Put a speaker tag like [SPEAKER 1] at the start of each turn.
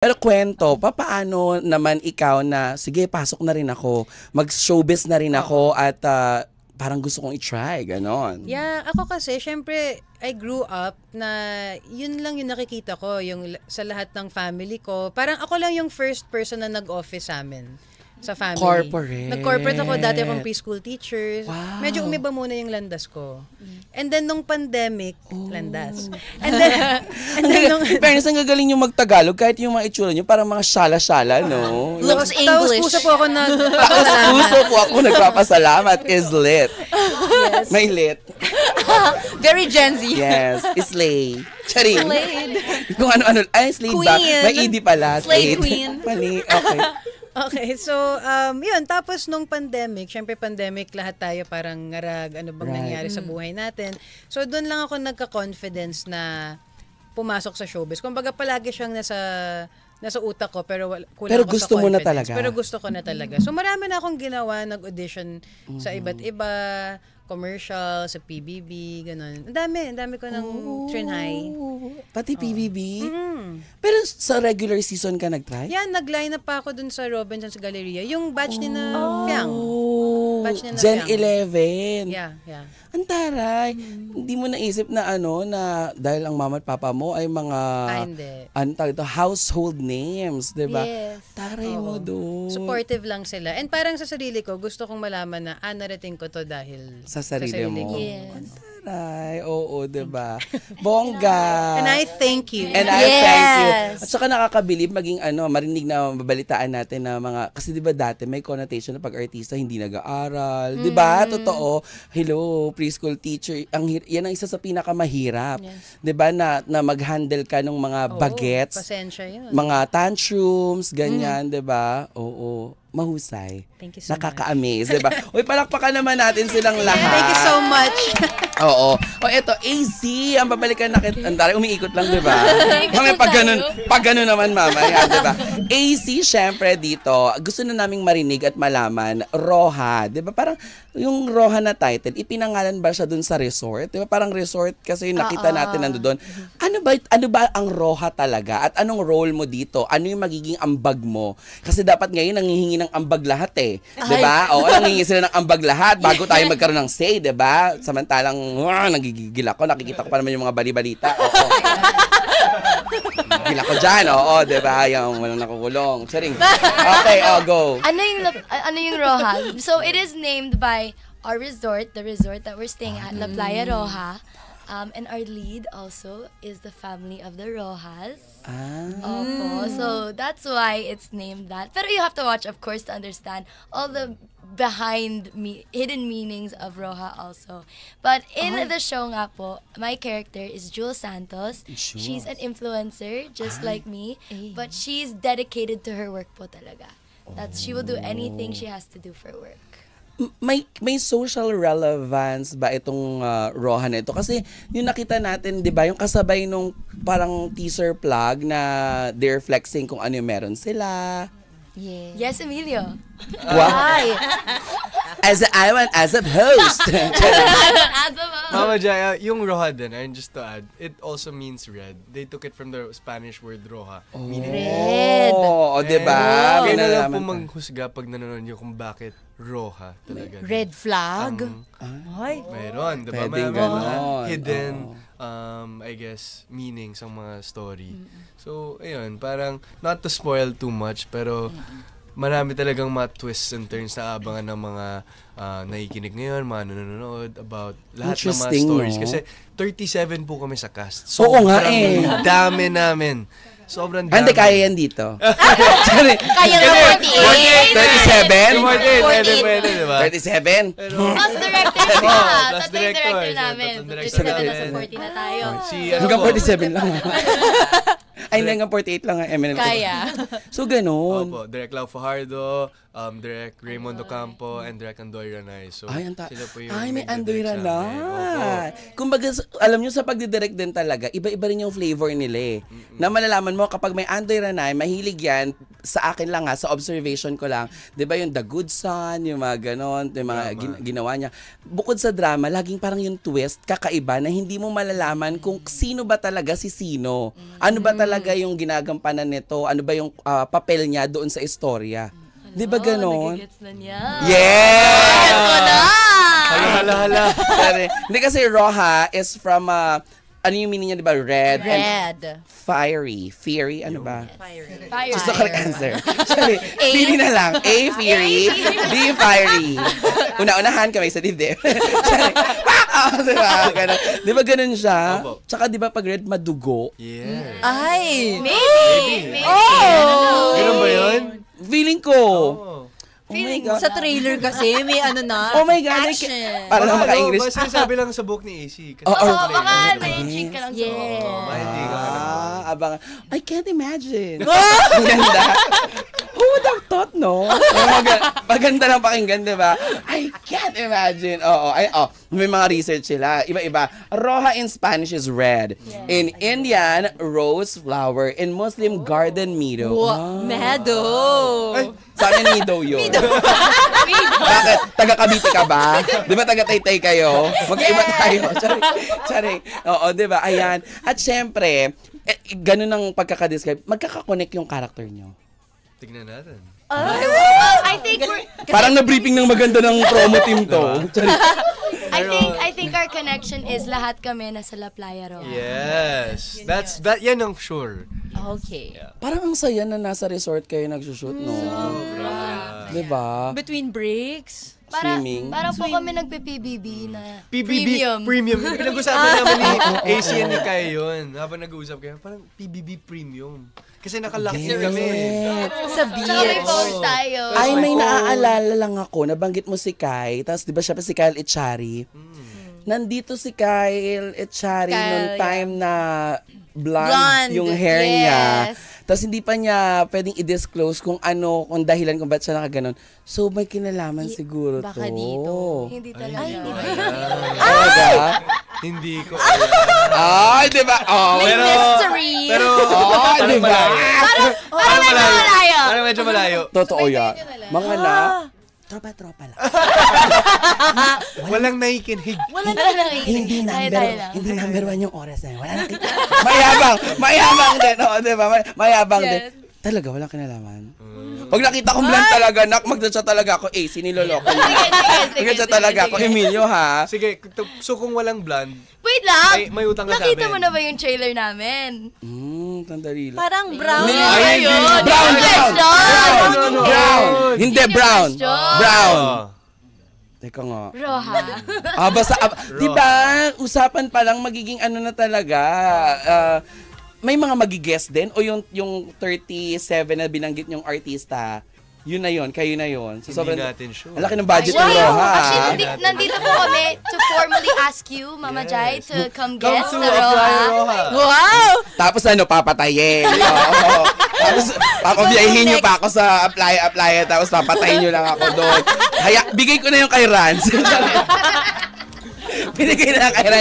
[SPEAKER 1] Pero kwento, papaano naman ikaw na, sige, pasok na rin ako, mag-showbiz na rin ako at parang gusto kong i-try, ganon.
[SPEAKER 2] Yeah, ako kasi, syempre, I grew up na yun lang yung nakikita ko, yung sa lahat ng family ko. Parang ako lang yung first person na nag-office sa amin. Sa family.
[SPEAKER 1] Corporate.
[SPEAKER 2] Nag-corporate ako, dati akong preschool teachers.
[SPEAKER 1] Wow.
[SPEAKER 2] Medyo umiba muna yung landas ko. And then, nung pandemic, landas. And then nung...
[SPEAKER 1] Fairness, ang gagaling yung magtagalog, kahit yung mga itsura nyo, parang mga shala-shala, no?
[SPEAKER 3] Looks English.
[SPEAKER 2] Taos puso po ako
[SPEAKER 1] Puso po ako nagpapasalamat. Is lit.
[SPEAKER 2] Yes.
[SPEAKER 1] May lit.
[SPEAKER 3] Very Gen Z.
[SPEAKER 1] Yes. Islay. Charing.
[SPEAKER 3] Slayed.
[SPEAKER 1] Kung ano-ano. Ay, Slade ba?
[SPEAKER 3] Queen.
[SPEAKER 1] May ED pala.
[SPEAKER 3] Slade queen.
[SPEAKER 1] Mali. Okay.
[SPEAKER 2] Okay, so, yun, tapos nung pandemic, syempre pandemic, lahat tayo parang ngarag, ano bang nangyari sa buhay natin. So, doon lang ako nagka-confidence na pumasok sa showbiz. Kumbaga, palagi siyang nasa utak ko, pero kulang
[SPEAKER 1] Pero
[SPEAKER 2] ako
[SPEAKER 1] gusto
[SPEAKER 2] sa
[SPEAKER 1] mo na
[SPEAKER 2] confidence.
[SPEAKER 1] talaga.
[SPEAKER 2] Pero gusto ko na talaga. So, marami na akong ginawa, nag-audition sa iba't iba, commercial, sa PBB, gano'n. Ang dami ko ng trinay.
[SPEAKER 1] Pati PBB? Pero sa regular season ka nag-try?
[SPEAKER 2] Yan, nag-line up pa ako dun sa Robinson's Galleria. Yung batch ni na Fiang. Batch niya na
[SPEAKER 1] Gen
[SPEAKER 2] Fiang.
[SPEAKER 1] 11.
[SPEAKER 2] Yeah.
[SPEAKER 1] Ang taray. Hindi mo naisip na na dahil ang mama at papa mo ay mga
[SPEAKER 2] Hindi.
[SPEAKER 1] household names, 'di ba?
[SPEAKER 3] Yes.
[SPEAKER 1] Taray mo doon.
[SPEAKER 2] Supportive lang sila. And parang sa sarili ko, gusto kong malaman na narating ko to dahil
[SPEAKER 1] Sa sarili mo.
[SPEAKER 2] ko.
[SPEAKER 3] Yes.
[SPEAKER 1] Taray, oo, 'di ba? Bongga.
[SPEAKER 2] And I thank you.
[SPEAKER 1] And I thank you.
[SPEAKER 3] Yes.
[SPEAKER 1] At saka nakakabilib maging marinig na mabalitaan natin na mga, kasi di ba dati may connotation na pag artista hindi nag-aaral. Di ba? Totoo. Hello, preschool teacher. Yan ang isa sa pinakamahirap.
[SPEAKER 2] Yes.
[SPEAKER 1] Di ba? Na mag-handle ka ng mga bagets,
[SPEAKER 2] Pasensya yun.
[SPEAKER 1] mga tantrums, ganyan, di ba? Oo. Mahusay.
[SPEAKER 2] Thank you so
[SPEAKER 1] Nakaka-amaze, di ba? Uy, palakpakan naman natin silang lahat.
[SPEAKER 2] Thank you so much.
[SPEAKER 1] Oo. O eto, AZ, ang babalikan na kita. Ang dami, umiikot lang, di ba? Mamaya pag ganun naman mamaya, di ba? AZ, syempre dito, gusto na naming marinig at malaman, Roja, di ba? Parang yung Roja na title, ipinangalan ba siya dun sa resort? Di ba? Parang resort kasi yung nakita natin nando doon. Ano ba ang Roja talaga? At anong role mo dito? Ano yung magiging ambag mo? Kasi dapat ngayon nangihingi ng ambag lahat eh. 'Di ba? Oo, nangihingi sila ng ambag lahat bago tayo magkaroon ng say, 'di ba? Samantalang nagigigil ako, nakikita ko pa naman yung mga bali-balita. Oo. Gila ko diyan, oo, 'di ba? Yung walang nakukulong. Charing. Okay, go.
[SPEAKER 3] Ano yung Roja? So it is named by our resort, the resort that we're staying at, La Playa Roja. And our lead also is the family of the Rojas. Opo. So that's why it's named that. Pero you have to watch, of course, to understand all the hidden meanings of Roja also. But in the show nga po, my character is Jules Santos. She's an influencer, just like me. But she's dedicated to her work po talaga. She will do anything she has to do for work.
[SPEAKER 1] May social relevance ba itong Roja na ito? Kasi yung nakita natin, 'di ba, yung kasabay nung parang teaser plug na they're flexing kung ano yung meron sila.
[SPEAKER 3] Yes, Emilio.
[SPEAKER 1] Wow. As a host.
[SPEAKER 4] Mama Jaya, yung Roja din, and just to add, it also means red. They took it from the Spanish word Roja, meaning
[SPEAKER 3] Red.
[SPEAKER 1] Oo, 'di ba?
[SPEAKER 4] Kaya na lang
[SPEAKER 1] Pinalaman
[SPEAKER 4] po
[SPEAKER 1] pa.
[SPEAKER 4] manghusga pag nanonood nyo kung bakit Roja talaga.
[SPEAKER 3] Red flag? Ay.
[SPEAKER 4] Mayroon, di ba?
[SPEAKER 1] Pwedeng
[SPEAKER 4] May mga
[SPEAKER 1] ganon.
[SPEAKER 4] hidden, I guess, meanings ang mga story. So, ayun, parang, not to spoil too much, pero marami talagang mga twists and turns na abangan ng mga nakikinig ngayon, mga nanonood about lahat ng mga
[SPEAKER 1] Interesting,
[SPEAKER 4] stories.
[SPEAKER 1] no?
[SPEAKER 4] Kasi 37 po kami sa cast.
[SPEAKER 1] Oo nga eh.
[SPEAKER 4] Dami namin. Sobrang dami.
[SPEAKER 1] Hindi, kaya yan dito.
[SPEAKER 3] Kaya nga 48.
[SPEAKER 1] 37?
[SPEAKER 4] Pwede, di ba?
[SPEAKER 1] 37?
[SPEAKER 3] Plus director siya.
[SPEAKER 4] plus
[SPEAKER 3] Tatlo yung director
[SPEAKER 4] director.
[SPEAKER 3] namin.
[SPEAKER 4] Tatlong
[SPEAKER 3] 37
[SPEAKER 4] director
[SPEAKER 3] na sa
[SPEAKER 4] namin.
[SPEAKER 3] 40 na tayo.
[SPEAKER 1] Hanggang 47 lang. Ay, hanggang 48 lang ang eminent.
[SPEAKER 3] Kaya.
[SPEAKER 1] So, ganun.
[SPEAKER 4] Opo, Direk Lau Fajardo, Direk Raymond Ocampo, and Direk Andoy Ranay. So,
[SPEAKER 1] Ay,
[SPEAKER 4] sila po yung
[SPEAKER 1] may
[SPEAKER 4] nagdidirect
[SPEAKER 1] Andoy
[SPEAKER 4] sa amin.
[SPEAKER 1] Ranay. Kumbaga, alam nyo, sa pagdidirect din talaga, iba-iba rin yung flavor nila eh. Na malalaman mo, kapag may Andoy Ranay, mahilig yan, sa akin lang sa observation ko lang, di ba yung The Good Son, yung mga ganon, yung mga ginawa niya. Bukod sa drama, laging parang yung twist, kakaiba, na hindi mo malalaman kung sino ba talaga si sino. Ano ba talaga talaga yung ginagampanan nito? Ano ba yung papel niya doon sa istorya? Di ba ganon?
[SPEAKER 3] Nagigets na niya.
[SPEAKER 1] Yes!
[SPEAKER 3] Gets mo na!
[SPEAKER 4] Hala.
[SPEAKER 1] Hindi kasi Roja is from, ano yung meaning niya, di ba? Red. And fiery, ano ba?
[SPEAKER 3] Fire.
[SPEAKER 1] Gusto ko answer. Sorry, pili na lang. A, fiery. B, fiery. Una-unahan kami sa dibdib. Sorry. Diba? Ganun. Di ba ganun siya?
[SPEAKER 4] Opo.
[SPEAKER 1] Tsaka di ba pag red, madugo?
[SPEAKER 4] Yeah.
[SPEAKER 2] Ay!
[SPEAKER 3] Maybe.
[SPEAKER 2] Oh!
[SPEAKER 4] Ganun ba yun?
[SPEAKER 1] Feeling ko.
[SPEAKER 4] Oh.
[SPEAKER 1] Oh my God.
[SPEAKER 2] Sa trailer kasi, may ano na,
[SPEAKER 1] Oh my God.
[SPEAKER 2] action.
[SPEAKER 1] Para lang maka-English.
[SPEAKER 4] Basta sabi lang sa book ni AC. Kasi
[SPEAKER 1] Oo,
[SPEAKER 3] Oo, baka na-intrigue ka lang sa
[SPEAKER 4] Hindi ka
[SPEAKER 1] Abangan. I can't imagine. Ang ganda. Who would have thought, no? Maganda lang pakinggan, di ba? I can't imagine. Oo. May mga research sila. Iba-iba. Roja in Spanish is red. In Indian, rose flower. In Muslim, garden meadow.
[SPEAKER 2] Meadow.
[SPEAKER 1] Ay, sa amin, meadow yun. Bakit? Taga-Cavite ka ba? Di ba taga-Taytay kayo? Magkaiba tayo. Sorry. Oo, di ba? Ayan. At syempre, ganun ang pagkakadescribe. Magkakakonect yung character nyo.
[SPEAKER 4] Tignan natin.
[SPEAKER 3] I think we're...
[SPEAKER 1] Parang na-briefing ng maganda ng promo team to.
[SPEAKER 3] I think our connection is lahat kami nasa La Playa Roja.
[SPEAKER 4] Yes. Yan ang sure.
[SPEAKER 2] Okay.
[SPEAKER 1] Parang ang saya na nasa resort kayo nagsushoot, no? Di ba?
[SPEAKER 2] Between breaks.
[SPEAKER 1] Swimming.
[SPEAKER 3] Parang po kami nagpe-PBB na
[SPEAKER 4] PBB Premium. Pinag-usapan namin ni AC and ni Kai yun. Habang nag-uusap kayo, parang PBB Premium. Kasi nakalaki kami.
[SPEAKER 2] Sa
[SPEAKER 3] Tsaka may
[SPEAKER 2] beach.
[SPEAKER 3] phones tayo.
[SPEAKER 1] Ay, may naaalala lang ako. Nabanggit mo si Kai. Tapos, di ba siya pa si Kyle Echari? Nandito si Kyle Echari nung time na blonde yung hair niya. Tapos hindi pa niya pwedeng i-disclose kung dahilan kung ba't siya nakaganon. So, may kinalaman siguro
[SPEAKER 2] baka
[SPEAKER 1] to.
[SPEAKER 2] dito.
[SPEAKER 3] Hindi talaga.
[SPEAKER 1] Talaga?
[SPEAKER 4] Hindi ko alam.
[SPEAKER 1] Ay, di ba? Oh,
[SPEAKER 2] Mystery.
[SPEAKER 4] Pero,
[SPEAKER 1] di ba?
[SPEAKER 3] Parang medyo malayo.
[SPEAKER 4] Parang medyo malayo.
[SPEAKER 1] Totoo yan. Mga na, tropa-tropa lang.
[SPEAKER 4] Walang naikinig.
[SPEAKER 3] Wala na
[SPEAKER 1] Hindi number one yung oras na yun. Wala nakita. Mayabang din. Oo, di ba? Mayabang din. Talaga, wala kinalaman. Pag nakita kong blank talaga, magdasya talaga ako, siniloloko niya. Magdasya talaga ako, Emilio, ha?
[SPEAKER 4] Sige, so kung walang blonde,
[SPEAKER 3] Wait lang!
[SPEAKER 4] may utang ka sa
[SPEAKER 3] Nakita
[SPEAKER 4] amin.
[SPEAKER 3] mo na ba yung trailer namin?
[SPEAKER 1] Tandali lang.
[SPEAKER 2] Parang brown.
[SPEAKER 4] Ay,
[SPEAKER 3] Ayun!
[SPEAKER 1] Brown!
[SPEAKER 4] No.
[SPEAKER 1] Hindi, brown.
[SPEAKER 3] question.
[SPEAKER 1] Brown.
[SPEAKER 4] Oh.
[SPEAKER 1] Teka nga.
[SPEAKER 3] Roja.
[SPEAKER 1] Basta, di ba, usapan pa lang, magiging ano na talaga, may mga magi-guest din o yung 37 na binanggit yung artista, yun na yun, kayo na yun. So,
[SPEAKER 4] Hindi natin sure.
[SPEAKER 1] Ang laki ng budget ng
[SPEAKER 3] Wow!
[SPEAKER 1] Roja.
[SPEAKER 3] Actually, nandito po kami to formally ask you, Mama Jai, to come guest
[SPEAKER 4] to
[SPEAKER 3] the
[SPEAKER 4] apply
[SPEAKER 3] Roja.
[SPEAKER 4] Roja.
[SPEAKER 2] Wow!
[SPEAKER 1] Tapos papatayin. Oo. Tapos papabiyahin nyo pa ako sa apply, tapos papatayin nyo lang ako doon. Bigay ko na yung kay Rans. Binigay na lang kay Rans.